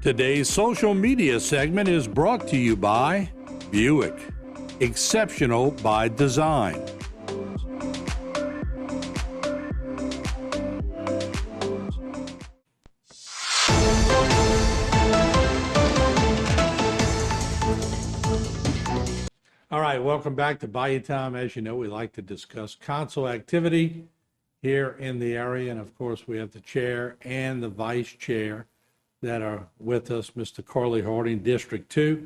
Today's social media segment is brought to you by Buick, exceptional by design. All right, welcome back to Bayou Time. As you know, we like to discuss council activity here in the area. And of course, we have the chair and the vice chair that are with us, Mr. Corley Harding, District 2,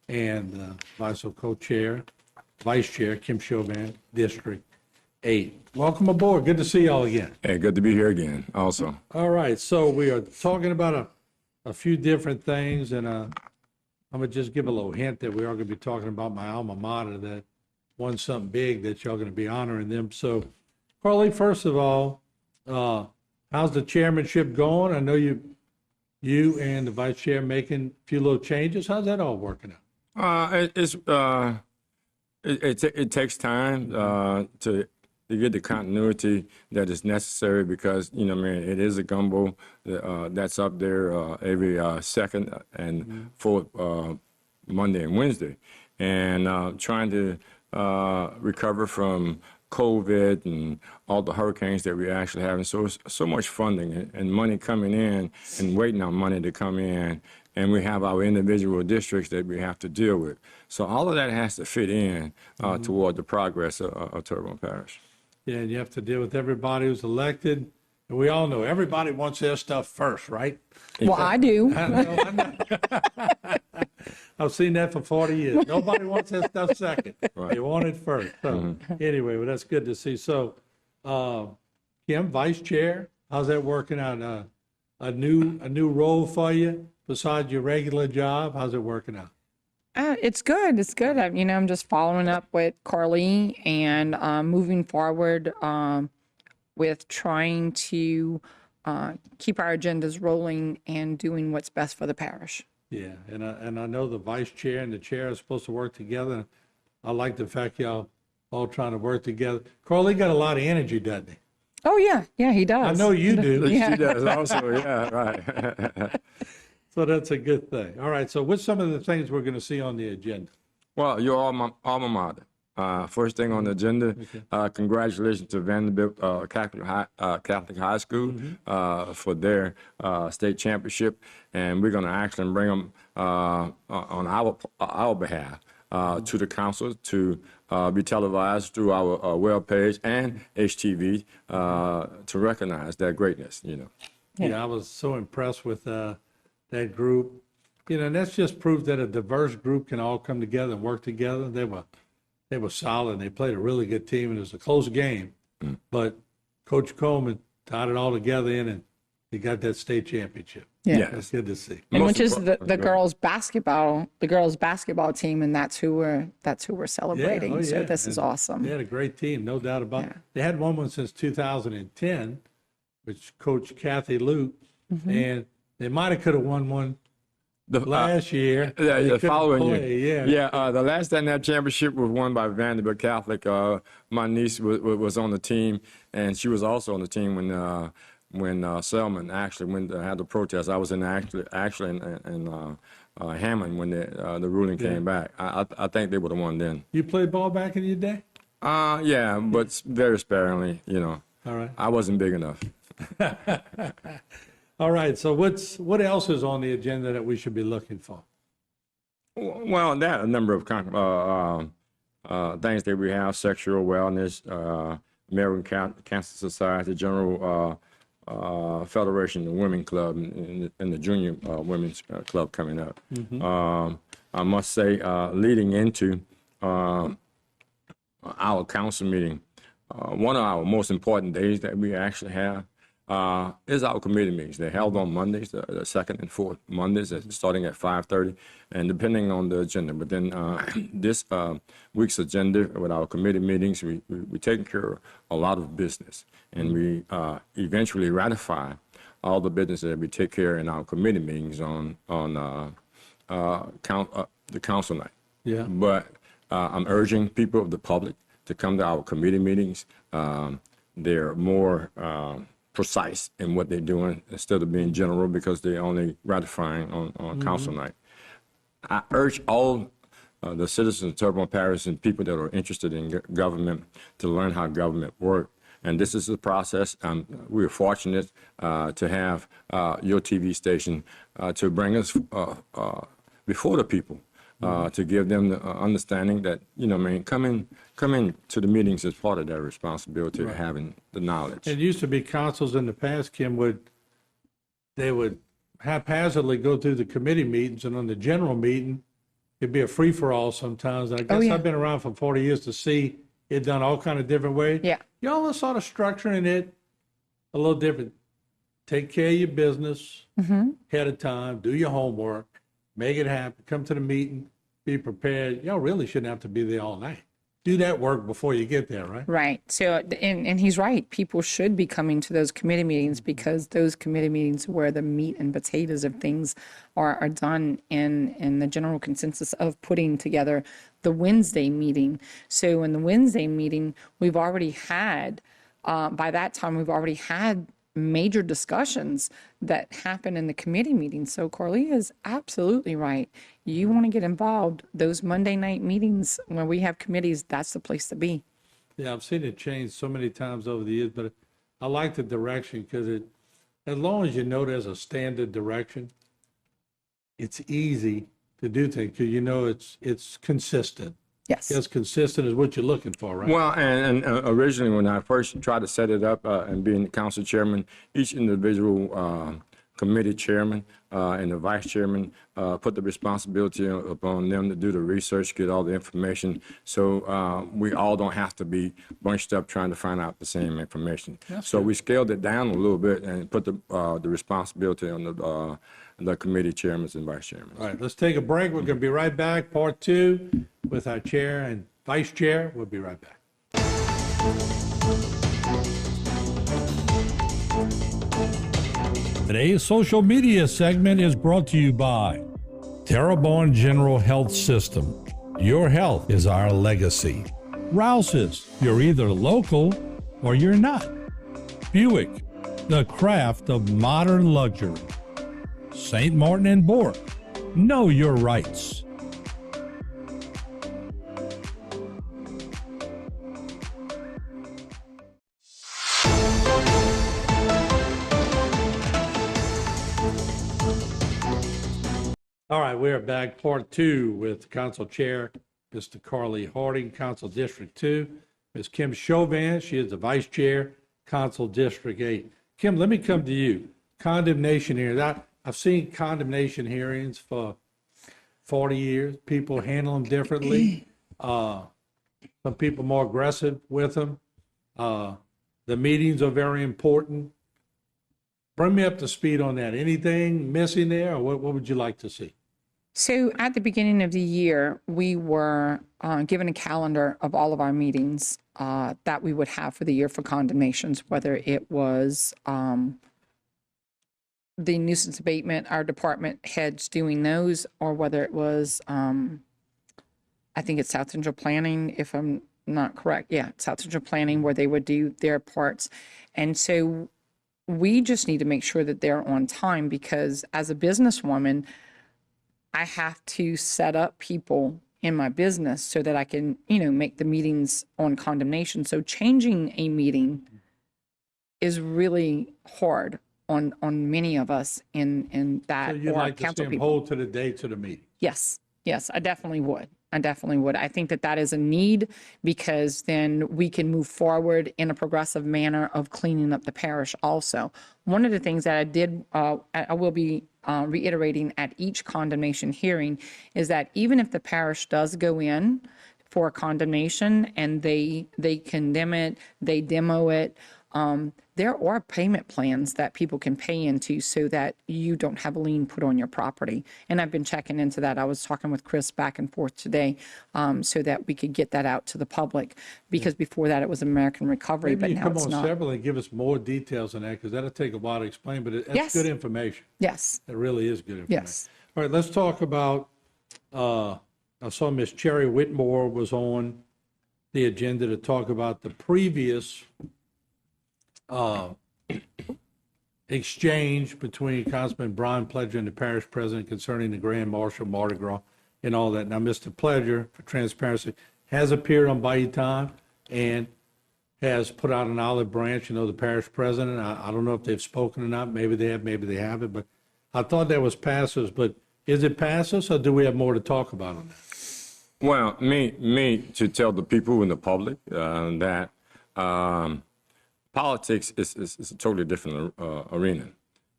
and vice chair, Kim Chauvin, District 8. Welcome aboard. Good to see y'all again. Hey, good to be here again also. All right, so we are talking about a few different things, and I'm going to just give a little hint that we are going to be talking about my alma mater that won something big that y'all going to be honoring them. So, Carly, first of all, how's the chairmanship going? I know you and the vice chair making a few little changes. How's that all working out? It takes time to get the continuity that is necessary because, it is a gumbo that's up there every second and fourth Monday and Wednesday. And trying to recover from COVID and all the hurricanes that we're actually having. So it's so much funding and money coming in and waiting on money to come in. And we have our individual districts that we have to deal with. So all of that has to fit in toward the progress of Terrebonne Parish. Yeah, and you have to deal with everybody who's elected. And we all know everybody wants their stuff first, right? Well, I do. I know. I've seen that for 40 years. Nobody wants their stuff second. Right. They want it first. So anyway, well, that's good to see. So, Kim, vice chair, how's that working out? A new role for you besides your regular job? How's it working out? It's good. It's good. I'm just following up with Carly and moving forward with trying to keep our agendas rolling and doing what's best for the parish. Yeah, and I know the vice chair and the chair are supposed to work together. I like the fact y'all all trying to work together. Carly got a lot of energy, doesn't he? Oh, yeah, he does. I know you do. Yeah. She does also, yeah, right. So that's a good thing. All right, so what's some of the things we're going to see on the agenda? Well, your alma mater. First thing on the agenda, congratulations to Vanderbilt Catholic High School for their state championship, and we're going to actually bring them on our behalf to the council to be televised through our web page and HTV to recognize their greatness. Yeah, I was so impressed with that group. And that's just proof that a diverse group can all come together and work together. They were solid. They played a really good team, and it was a close game. But Coach Coleman tied it all together and he got that state championship. Yeah. That's good to see. And which is the girls basketball team, and that's who we're celebrating. Yeah. So this is awesome. They had a great team, no doubt about it. They had one since 2010, which Coach Kathy Luke, and they might have could have won one last year. The following year. Yeah. The last time that championship was won by Vanderbilt Catholic. My niece was on the team, and she was also on the team when Selman actually had the protest. I was actually in Hammond when the ruling came back. I think they would have won then. You played ball back in your day? Yeah, but very sparingly. All right. I wasn't big enough. All right, so what else is on the agenda that we should be looking for? Well, there are a number of things that we have: sexual wellness, American Cancer Society, General Federation, the Women Club, and the Junior Women's Club coming up. I must say, leading into our council meeting, one of our most important days that we actually have is our committee meetings. They're held on Mondays, the second and fourth Mondays, starting at 5:30, and depending on the agenda. But then this week's agenda with our committee meetings, we taking care of a lot of business, and we eventually ratify all the business that we take care in our committee meetings on the council night. Yeah. But I'm urging people of the public to come to our committee meetings. They're more precise in what they're doing instead of being general because they're only ratifying on council night. I urge all the citizens of Terrebonne Parish and people that are interested in government to learn how government works. And this is the process. We're fortunate to have your TV station to bring us before the people, to give them the understanding that, coming to the meetings is part of their responsibility of having the knowledge. It used to be councils in the past, Kim, they would haphazardly go through the committee meetings, and on the general meeting, it'd be a free-for-all sometimes. And I guess yeah. I've been around for 40 years to see it done all kind of different ways. Yeah. Y'all are sort of structuring it a little different. Take care of your business ahead of time, do your homework, make it happen, come to the meeting, be prepared. Y'all really shouldn't have to be there all night. Do that work before you get there, right? Right. So, and he's right. People should be coming to those committee meetings because those committee meetings where the meat and potatoes of things are done in the general consensus of putting together the Wednesday meeting. So in the Wednesday meeting, we've already had, by that time, we've already had major discussions that happen in the committee meetings. So Carly is absolutely right. You want to get involved, those Monday night meetings where we have committees, that's the place to be. Yeah, I've seen it change so many times over the years, but I like the direction because as long as you know there's a standard direction, it's easy to do things because it's consistent. Yes. As consistent as what you're looking for, right? Well, and originally when I first tried to set it up and being the council chairman, each individual committee chairman and the vice chairman put the responsibility upon them to do the research, get all the information, so we all don't have to be bunched up trying to find out the same information. So we scaled it down a little bit and put the responsibility on the committee chairmen and vice chairmen. All right, let's take a break. We're going to be right back, part 2, with our chair and vice chair. We'll be right back. Today's social media segment is brought to you by Terrebonne General Health System. Your health is our legacy. Rouse's, you're either local or you're not. Buick, the craft of modern luxury. St. Martin and Bork, know your rights. All right, we are back, part 2, with Council Chair, Mr. Carly Harding, Council District 2. Ms. Kim Chauvin, she is the Vice Chair, Council District 8. Kim, let me come to you. Condemnation hearings. I've seen condemnation hearings for 40 years. People handle them differently. Some people more aggressive with them. The meetings are very important. Bring me up to speed on that. Anything missing there, or what would you like to see? So at the beginning of the year, we were given a calendar of all of our meetings that we would have for the year for condemnations, whether it was the nuisance abatement, our department heads doing those, or whether it was, I think it's South Central Planning, if I'm not correct. Yeah, South Central Planning, where they would do their parts. And so we just need to make sure that they're on time, because as a businesswoman, I have to set up people in my business so that I can, make the meetings on condemnation. So changing a meeting is really hard on many of us in that. So you'd or like to see council them people. hold to the dates of the meeting? Yes, I definitely would. I think that is a need, because then we can move forward in a progressive manner of cleaning up the parish also. One of the things that I will be reiterating at each condemnation hearing is that even if the parish does go in for a condemnation and they condemn it, they demo it, there are payment plans that people can pay into so that you don't have a lien put on your property. And I've been checking into that. I was talking with Chris back and forth today so that we could get that out to the public, because before that it was American Recovery, Maybe but you now come it's on not. several and give us more details on that, because that'll take a while to explain, but that's Yes. good information. Yes, It really is good information. yes. All right, let's talk about, I saw Miss Cherry Whitmore was on the agenda to talk about the previous exchange between Councilman Brian Pledger and the parish president concerning the Grand Marshal Mardi Gras and all that. Now, Mr. Pledger, for transparency, has appeared on Bayou Time and has put out an olive branch, the parish president. I don't know if they've spoken or not. Maybe they have, maybe they haven't, but I thought that was passive. But is it passive, or do we have more to talk about on that? Well, me to tell the people in the public that politics is a totally different arena,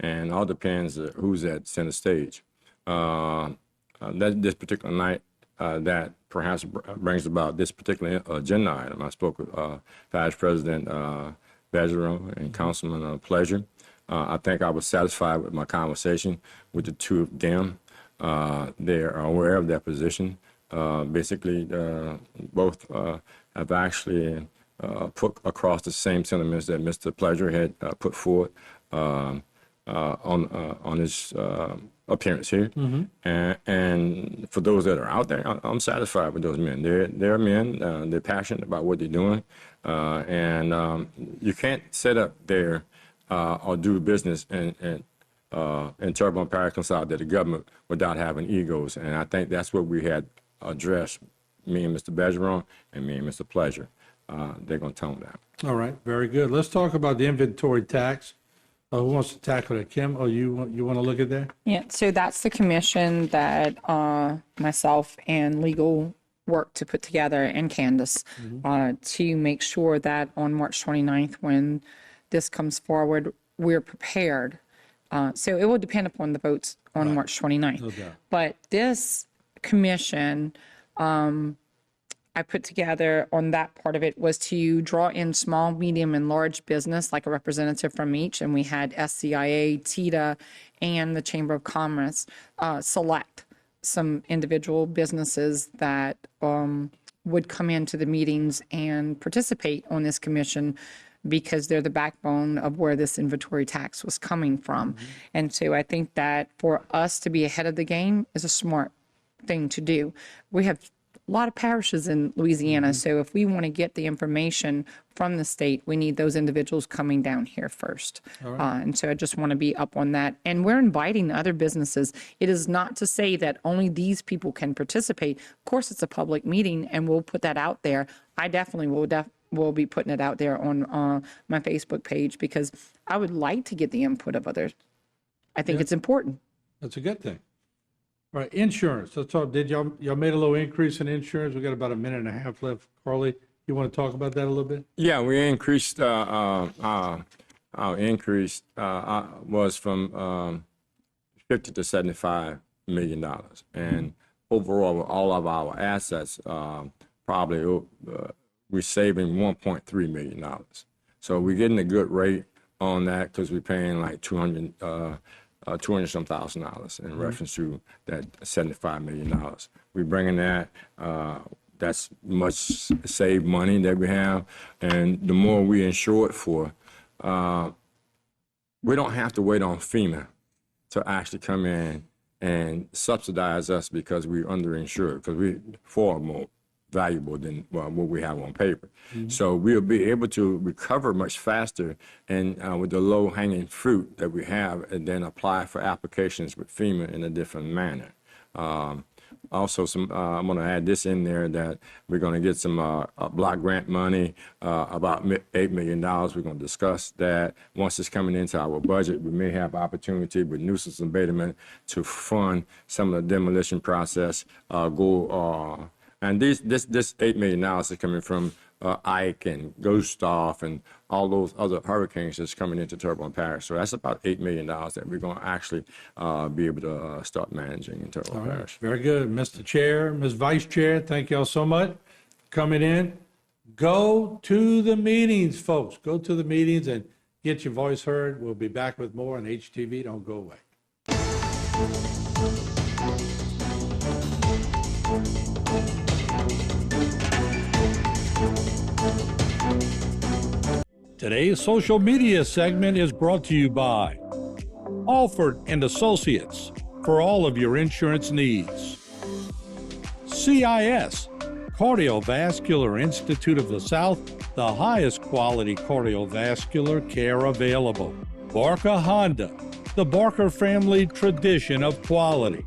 and all depends who's at center stage. This particular night, that perhaps brings about this particular agenda item. I spoke with Parish President Bergeron and Councilman Pleasure. I think I was satisfied with my conversation with the two of them. They are aware of their position. Basically, both have actually put across the same sentiments that Mr. Pleasure had put forward on his appearance here. And for those that are out there, I'm satisfied with those men. They're men. They're passionate about what they're doing, and you can't set up there or do business in Terrebonne Parish Consolidated Government without having egos. And I think that's what we had addressed, me and Mr. Bergeron and me and Mr. Pleasure. They're going to tone that. All right, very good. Let's talk about the inventory tax. Who wants to tackle it? Kim, you want to look at that? Yeah, so that's the commission that myself and legal work to put together, and Candace, to make sure that on March 29th, when this comes forward, we're prepared. So it will depend upon the votes on March 29th. No doubt. But this commission, I put together on that part of it was to draw in small, medium, and large business, like a representative from each. And we had SCIA, TITA, and the Chamber of Commerce select some individual businesses that would come into the meetings and participate on this commission, because they're the backbone of where this inventory tax was coming from. And so I think that for us to be ahead of the game is a smart thing to do. We have a lot of parishes in Louisiana, so if we want to get the information from the state, we need those individuals coming down here first. And so I just want to be up on that. And we're inviting other businesses. It is not to say that only these people can participate. Of course, it's a public meeting, and we'll put that out there. I definitely will be putting it out there on my Facebook page, because I would like to get the input of others. I think it's important. That's a good thing. All right, insurance. Let's talk. Did y'all made a little increase in insurance? We got about a minute and a half left. Carly, you want to talk about that a little bit? Yeah, we increased our increase was from $50 to $75 million, and overall, with all of our assets, probably we're saving $1.3 million. So we're getting a good rate on that, because we're paying like $200-some thousand in reference to that $75 million. We're bringing that. That's much saved money that we have, and the more we insure it for, we don't have to wait on FEMA to actually come in and subsidize us, because we're underinsured, because we're far more valuable than what we have on paper. So we'll be able to recover much faster, and with the low-hanging fruit that we have, and then apply for applications with FEMA in a different manner. Also, I'm going to add this in there, that we're going to get some block grant money, about $8 million. We're going to discuss that. Once it's coming into our budget, we may have opportunity with nuisance abatement to fund some of the demolition process, and this $8 million is coming from Ike and Gustav and all those other hurricanes that's coming into Terrebonne Parish. So that's about $8 million that we're going to actually be able to start managing in Terrebonne Parish. Very good. Mr. Chair, Ms. Vice Chair, thank y'all so much for coming in. Go to the meetings, folks. Go to the meetings and get your voice heard. We'll be back with more on HTV. Don't go away. Today's social media segment is brought to you by Alford and Associates for all of your insurance needs. CIS, Cardiovascular Institute of the South, the highest quality cardiovascular care available. Barker Honda, the Barker family tradition of quality.